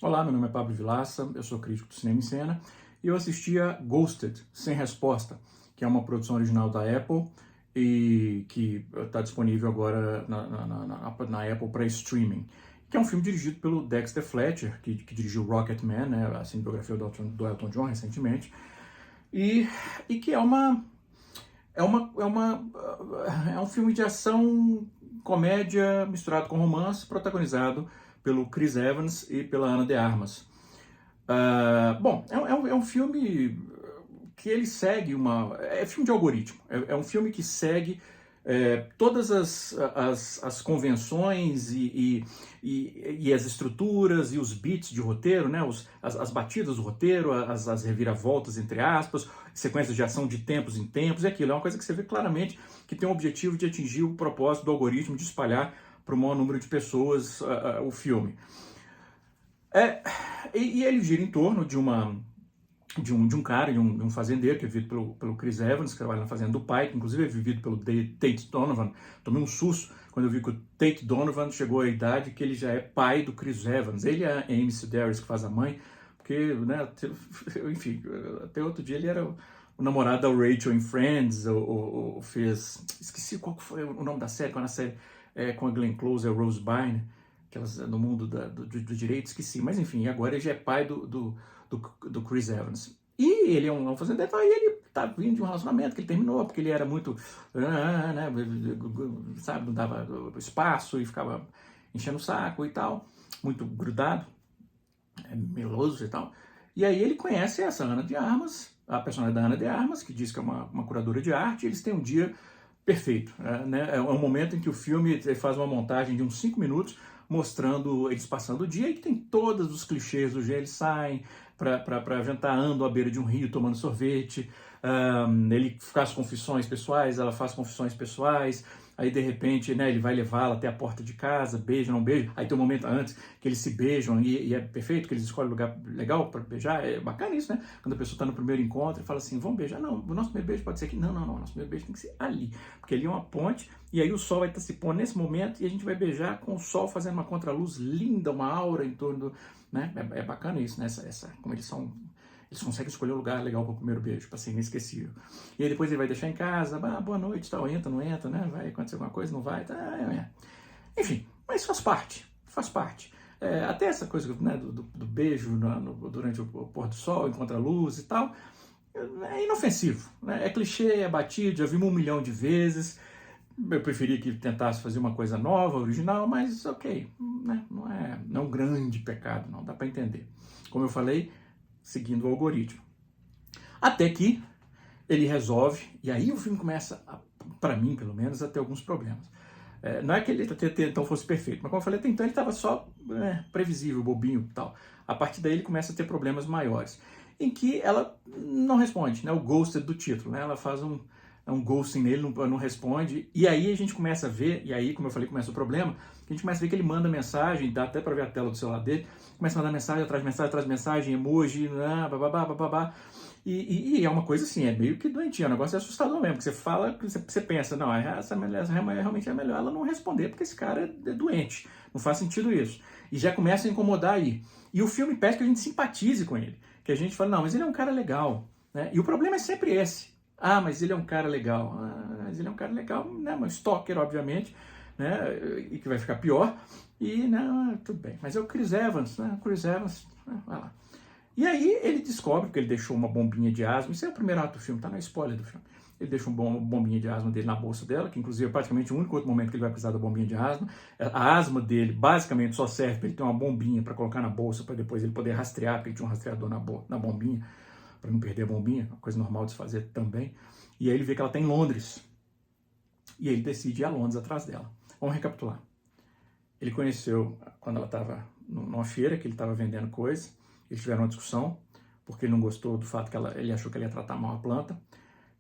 Olá, meu nome é Pablo Vilaça, eu sou crítico do cinema em cena e eu assisti a Ghosted, Sem Resposta, que é uma produção original da Apple e que está disponível agora na Apple para streaming, que é um filme dirigido pelo Dexter Fletcher, que dirigiu Rocketman, né, a cinebiografia do Elton John recentemente, e que é um filme de ação, comédia misturado com romance, protagonizado pelo Chris Evans e pela Ana de Armas. É um filme que ele segue é filme de algoritmo. É um filme que segue todas as convenções e as estruturas e os beats de roteiro, né? As batidas do roteiro, as reviravoltas, entre aspas, sequências de ação de tempos em tempos, e aquilo. É uma coisa que você vê claramente que tem o objetivo de atingir o propósito do algoritmo de espalhar para o maior número de pessoas o filme. E ele gira em torno de um cara, de um fazendeiro, que é vivido pelo Chris Evans, que trabalha na fazenda do pai, que inclusive é vivido pelo Tate Donovan. Tomei um susto quando eu vi que o Tate Donovan chegou à idade que ele já é pai do Chris Evans. Ele é a Amy Sedaris, que faz a mãe, porque, né, enfim, até outro dia ele era o namorado da Rachel em Friends, ou fez... Esqueci qual foi o nome da série, quando a série com a Glenn Close, a Rose Byrne, aquelas no mundo do direito, esqueci. Mas enfim, agora ele já é pai do Chris Evans. E ele é um fazendeiro, e ele tá vindo de um relacionamento que ele terminou, porque ele era muito, né, sabe, não dava espaço e ficava enchendo o saco e tal, muito grudado, meloso e tal. E aí ele conhece essa Ana de Armas, a personagem da Ana de Armas, que diz que é uma curadora de arte, e eles têm um dia perfeito, né? É um momento em que o filme faz uma montagem de uns 5 minutos, mostrando eles passando o dia, e que tem todos os clichês do dia. Eles saem para jantar, andam à beira de um rio tomando sorvete, ele faz confissões pessoais, ela faz confissões pessoais, aí de repente, né, ele vai levá-la até a porta de casa, beija, não beija, aí tem um momento antes que eles se beijam e é perfeito, que eles escolhem um lugar legal para beijar. É bacana isso, né? Quando a pessoa está no primeiro encontro e fala assim, vamos beijar? Não, o nosso primeiro beijo pode ser aqui. Não, o nosso primeiro beijo tem que ser ali, porque ali é uma ponte, e aí o sol vai estar se pondo nesse momento e a gente vai beijar com o sol fazendo uma contraluz linda, uma aura em torno do... Né? É bacana isso, né? Como eles conseguem escolher um lugar legal para o primeiro beijo, para ser inesquecível. E aí depois ele vai deixar em casa, boa noite, tal, entra, não entra, né? Vai acontecer alguma coisa, não vai, tá, Enfim, mas faz parte. Até essa coisa, né, do beijo durante o pôr do sol, em contraluz e tal, é inofensivo, né? É clichê, é batido, já vimos 1 milhão de vezes. Eu preferia que tentasse fazer uma coisa nova, original, mas ok, né? Não é um grande pecado, não, dá para entender. Como eu falei, seguindo o algoritmo. Até que ele resolve, e aí o filme começa, para mim pelo menos, a ter alguns problemas. Não é que ele então fosse perfeito, mas como eu falei, até então ele estava só previsível, bobinho e tal. A partir daí ele começa a ter problemas maiores, em que ela não responde, né? O ghosted do título, né? Ela faz um ghosting nele, não responde, e aí a gente começa a ver, e aí, como eu falei, começa o problema, que a gente começa a ver que ele manda mensagem, dá até para ver a tela do celular dele, começa a mandar mensagem, atrás mensagem, emoji, babá, e é uma coisa assim, é meio que doentinha, o negócio é assustador mesmo, que você fala, você pensa, não, essa mulher realmente é melhor ela não responder, porque esse cara é doente, não faz sentido isso, e já começa a incomodar aí, e o filme pede que a gente simpatize com ele, que a gente fala, não, mas ele é um cara legal, né? E o problema é sempre esse, mas ele é um cara legal. Mas ele é um cara legal, né? Um stalker, obviamente, né? E que vai ficar pior. E, não, tudo bem. Mas é o Chris Evans, né? Chris Evans, vai lá. E aí ele descobre que ele deixou uma bombinha de asma. Isso é o primeiro ato do filme, tá na spoiler do filme. Ele deixa uma bombinha de asma dele na bolsa dela, que inclusive é praticamente o único outro momento que ele vai precisar da bombinha de asma. A asma dele basicamente só serve para ele ter uma bombinha para colocar na bolsa, para depois ele poder rastrear, porque ele tinha um rastreador na bombinha, para não perder a bombinha, uma coisa normal de se fazer também. E aí ele vê que ela está em Londres. E ele decide ir a Londres atrás dela. Vamos recapitular. Ele conheceu quando ela estava numa feira, que ele estava vendendo coisas. Eles tiveram uma discussão, porque ele não gostou do fato que ele achou que ela ia tratar mal a planta.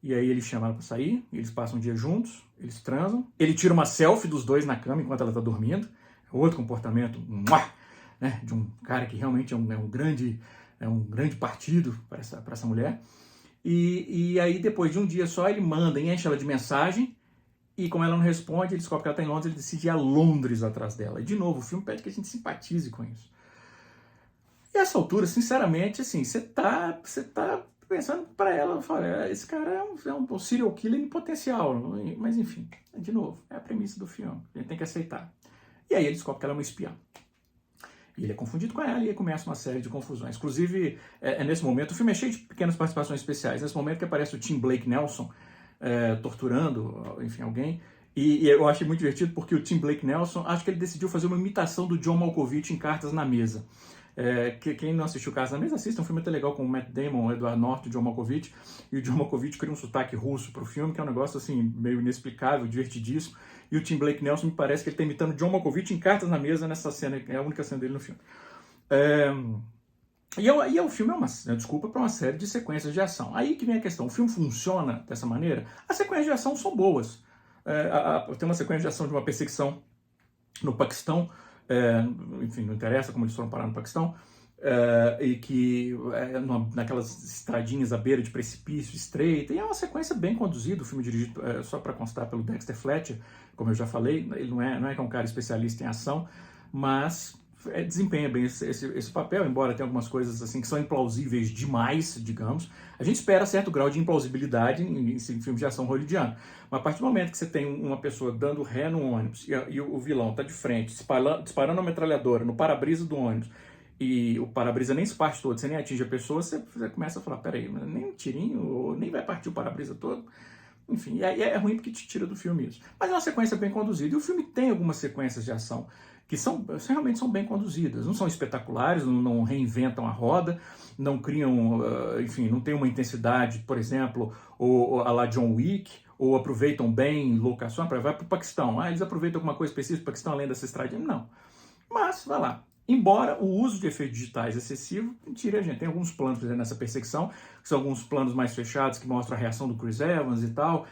E aí ele chama ela para sair, eles passam um dia juntos, eles transam. Ele tira uma selfie dos dois na cama enquanto ela está dormindo. Outro comportamento, né, de um cara que realmente é um grande partido para essa mulher. E aí, depois de um dia só, ele manda e enche ela de mensagem, e como ela não responde, ele descobre que ela está em Londres, ele decide ir a Londres atrás dela. E, de novo, o filme pede que a gente simpatize com isso. nessa altura, sinceramente, assim, você tá pensando para ela, fala, esse cara é um serial killer em potencial, mas enfim, de novo, é a premissa do filme, a gente tem que aceitar. E aí ele descobre que ela é uma espiã. E ele é confundido com ela e aí começa uma série de confusões. Inclusive, nesse momento, o filme é cheio de pequenas participações especiais. Nesse momento que aparece o Tim Blake Nelson torturando, enfim, alguém. E eu achei muito divertido porque o Tim Blake Nelson, acho que ele decidiu fazer uma imitação do John Malkovich em Cartas na Mesa. Quem não assistiu Cartas na Mesa, assista, é um filme até legal com o Matt Damon, o Edward Norton e o John Malkovich. E o John Malkovich cria um sotaque russo pro filme, que é um negócio assim, meio inexplicável, divertidíssimo. E o Tim Blake Nelson me parece que ele está imitando John Malkovich em Cartas na Mesa nessa cena, é a única cena dele no filme. E o filme é uma desculpa para uma série de sequências de ação. Aí que vem a questão, o filme funciona dessa maneira? As sequências de ação são boas. Tem uma sequência de ação de uma perseguição no Paquistão, enfim, não interessa como eles foram parar no Paquistão, e que naquelas estradinhas à beira de precipício estreita, e é uma sequência bem conduzida, o filme dirigido, só para constar, pelo Dexter Fletcher, como eu já falei, ele não é que é um cara especialista em ação, mas desempenha bem esse papel, embora tenha algumas coisas assim que são implausíveis demais, digamos. A gente espera certo grau de implausibilidade em filmes de ação hollywoodiano, mas a partir do momento que você tem uma pessoa dando ré no ônibus e o vilão está de frente, disparando uma metralhadora no para-brisa do ônibus, e o para-brisa nem se parte todo, você nem atinge a pessoa, você começa a falar, peraí, nem um tirinho, nem vai partir o para-brisa todo. Enfim, é ruim porque te tira do filme isso. Mas é uma sequência bem conduzida, e o filme tem algumas sequências de ação que realmente são bem conduzidas, não são espetaculares, não reinventam a roda, não criam, enfim, não tem uma intensidade, por exemplo, ou a la John Wick, ou aproveitam bem locações, vai para o Paquistão, eles aproveitam alguma coisa específica do Paquistão além dessa estradinha, não. Mas, vai lá. Embora o uso de efeitos digitais excessivo tire a gente. Tem alguns planos, por exemplo, nessa perseguição, que são alguns planos mais fechados que mostram a reação do Chris Evans e tal,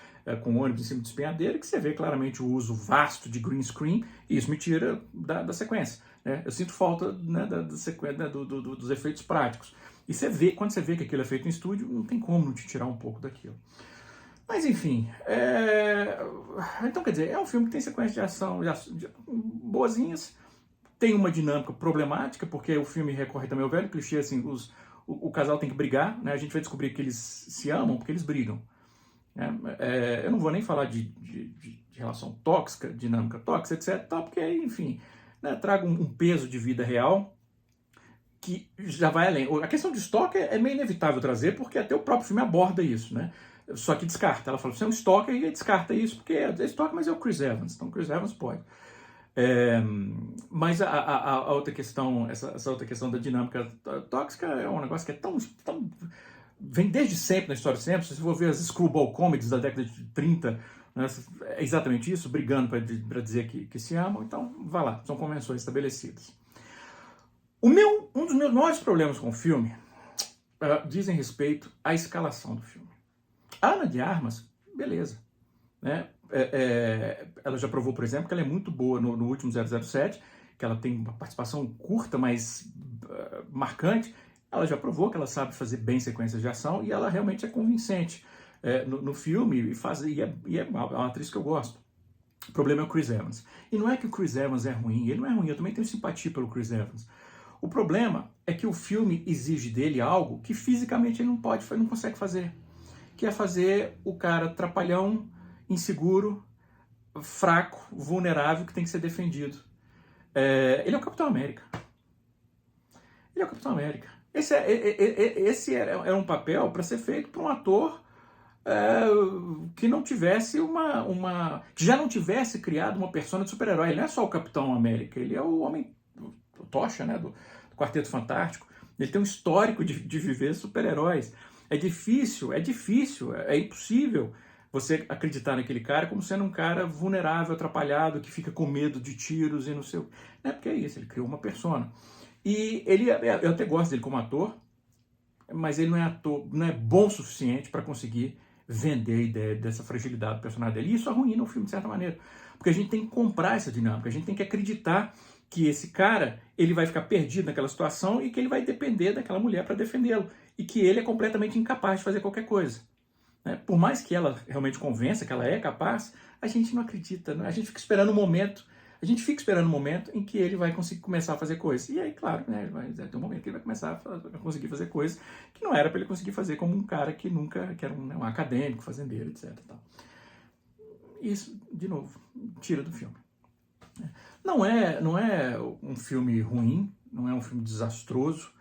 com o ônibus em cima do espinhadeiro, que você vê claramente o uso vasto de green screen, e isso me tira da sequência. Né? Eu sinto falta, né, da sequência, dos efeitos práticos. E quando você vê que aquilo é feito em estúdio, não tem como não te tirar um pouco daquilo. Mas enfim, então quer dizer, é um filme que tem sequências de ação boazinhas, tem uma dinâmica problemática, porque o filme recorre também ao velho clichê, assim, o casal tem que brigar, né? A gente vai descobrir que eles se amam porque eles brigam. Eu não vou nem falar de relação tóxica, dinâmica tóxica, etc, porque, enfim, né, traga um peso de vida real que já vai além. A questão de stalker é meio inevitável trazer, porque até o próprio filme aborda isso, né? Só que descarta. Ela fala, você é um stalker, e descarta isso, porque é stalker, mas é o Chris Evans, então o Chris Evans pode. Mas a outra questão, essa outra questão da dinâmica tóxica é um negócio que é tão vem desde sempre na história de sempre. Se você for ver as screwball comedies da década de 30, né, é exatamente isso, brigando para dizer que se amam. Então, vá lá, são convenções estabelecidas. Um dos meus maiores problemas com o filme dizem respeito à escalação do filme. A Ana de Armas, beleza, né? Ela já provou, por exemplo, que ela é muito boa no último 007, que ela tem uma participação curta, mas marcante. Ela já provou que ela sabe fazer bem sequências de ação e ela realmente é convincente no filme e é uma atriz que eu gosto. O problema é o Chris Evans. E não é que o Chris Evans é ruim, ele não é ruim, eu também tenho simpatia pelo Chris Evans. O problema é que o filme exige dele algo que fisicamente ele não consegue fazer, que é fazer o cara trapalhão, inseguro, fraco, vulnerável, que tem que ser defendido. Ele é o Capitão América. Ele é o Capitão América. Esse era um papel para ser feito por um ator que não tivesse que já não tivesse criado uma persona de super-herói. Ele não é só o Capitão América, ele é o homem, o Tocha, né, do Quarteto Fantástico. Ele tem um histórico de viver super-heróis. É difícil, é impossível você acreditar naquele cara como sendo um cara vulnerável, atrapalhado, que fica com medo de tiros e não sei o que. Não é porque é isso, ele criou uma persona. E eu até gosto dele como ator, mas ele não é bom o suficiente para conseguir vender a ideia dessa fragilidade do personagem dele. E isso arruína o filme, de certa maneira. Porque a gente tem que comprar essa dinâmica, a gente tem que acreditar que esse cara ele vai ficar perdido naquela situação e que ele vai depender daquela mulher para defendê-lo. E que ele é completamente incapaz de fazer qualquer coisa. Por mais que ela realmente convença que ela é capaz, a gente não acredita, né? A gente fica esperando um momento a gente fica esperando o momento em que ele vai conseguir começar a fazer coisas. E aí, claro, né, vai ter um momento que ele vai começar a conseguir fazer coisas que não era para ele conseguir fazer como um cara que nunca, que era um acadêmico, fazendeiro, etc. Tal. Isso, de novo, tira do filme. Não é um filme ruim, não é um filme desastroso.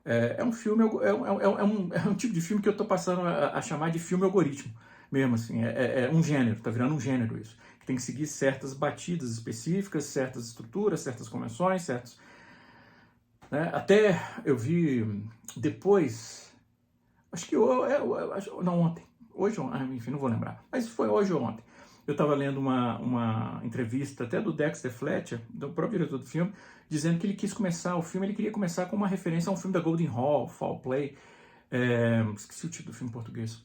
É um filme, é um tipo de filme que eu estou passando a chamar de filme algoritmo, mesmo assim, é um gênero, está virando um gênero isso, que tem que seguir certas batidas específicas, certas estruturas, certas convenções, certos... Né? Até eu vi depois, acho que não ontem, hoje, enfim, não vou lembrar, mas foi hoje ou ontem, eu estava lendo uma entrevista até do Dexter Fletcher, do próprio diretor do filme, dizendo que ele quis começar o filme, ele queria começar com uma referência a um filme da Golden Hall, Foul Play, esqueci o título do filme em português,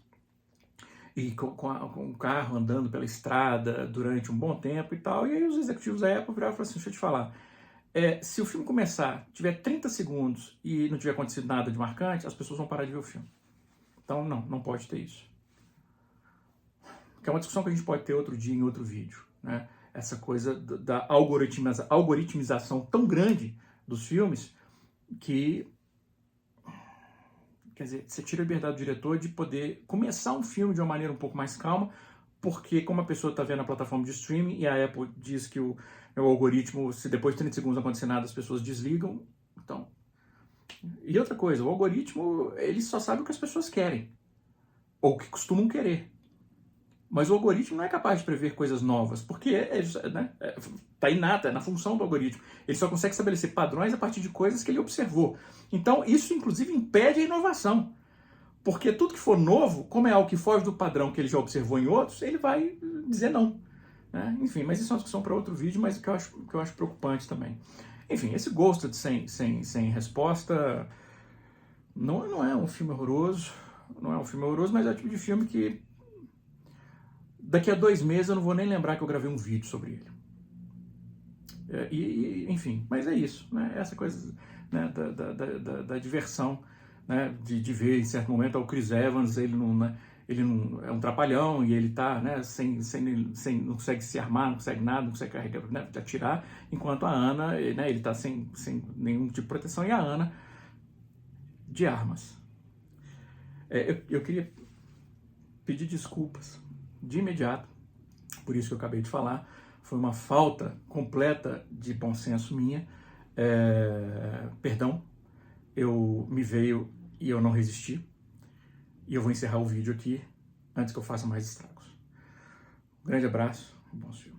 e com um carro andando pela estrada durante um bom tempo e tal, e aí os executivos da Apple viraram e falaram assim, deixa eu te falar, se o filme começar, tiver 30 segundos e não tiver acontecido nada de marcante, as pessoas vão parar de ver o filme. Então não pode ter isso. Que é uma discussão que a gente pode ter outro dia em outro vídeo, né? Essa coisa da algoritmização tão grande dos filmes que, quer dizer, você tira a liberdade do diretor de poder começar um filme de uma maneira um pouco mais calma, porque como a pessoa está vendo a plataforma de streaming e a Apple diz que o algoritmo, se depois de 30 segundos não acontecer nada, as pessoas desligam, então... E outra coisa, o algoritmo, ele só sabe o que as pessoas querem, ou o que costumam querer. Mas o algoritmo não é capaz de prever coisas novas, porque tá inato, é na função do algoritmo. Ele só consegue estabelecer padrões a partir de coisas que ele observou. Então, isso, inclusive, impede a inovação. Porque tudo que for novo, como é algo que foge do padrão que ele já observou em outros, ele vai dizer não. Né? Enfim, mas isso é uma discussão para outro vídeo, mas que eu acho preocupante também. Enfim, esse Ghosted sem resposta não é um filme horroroso, não é um filme horroroso, mas é o tipo de filme que daqui a 2 meses eu não vou nem lembrar que eu gravei um vídeo sobre ele. Enfim, mas é isso, né? Essa coisa, né, da diversão, né, de ver em certo momento o Chris Evans, ele não é um trapalhão e ele tá, né, não consegue se armar, não consegue nada, não consegue carregar, né, atirar, enquanto a Ana, né, ele tá sem nenhum tipo de proteção e a Ana de armas. Eu queria pedir desculpas de imediato, por isso que eu acabei de falar, foi uma falta completa de bom senso minha, perdão, me veio e eu não resisti, e eu vou encerrar o vídeo aqui, antes que eu faça mais estragos. Um grande abraço, bom filme.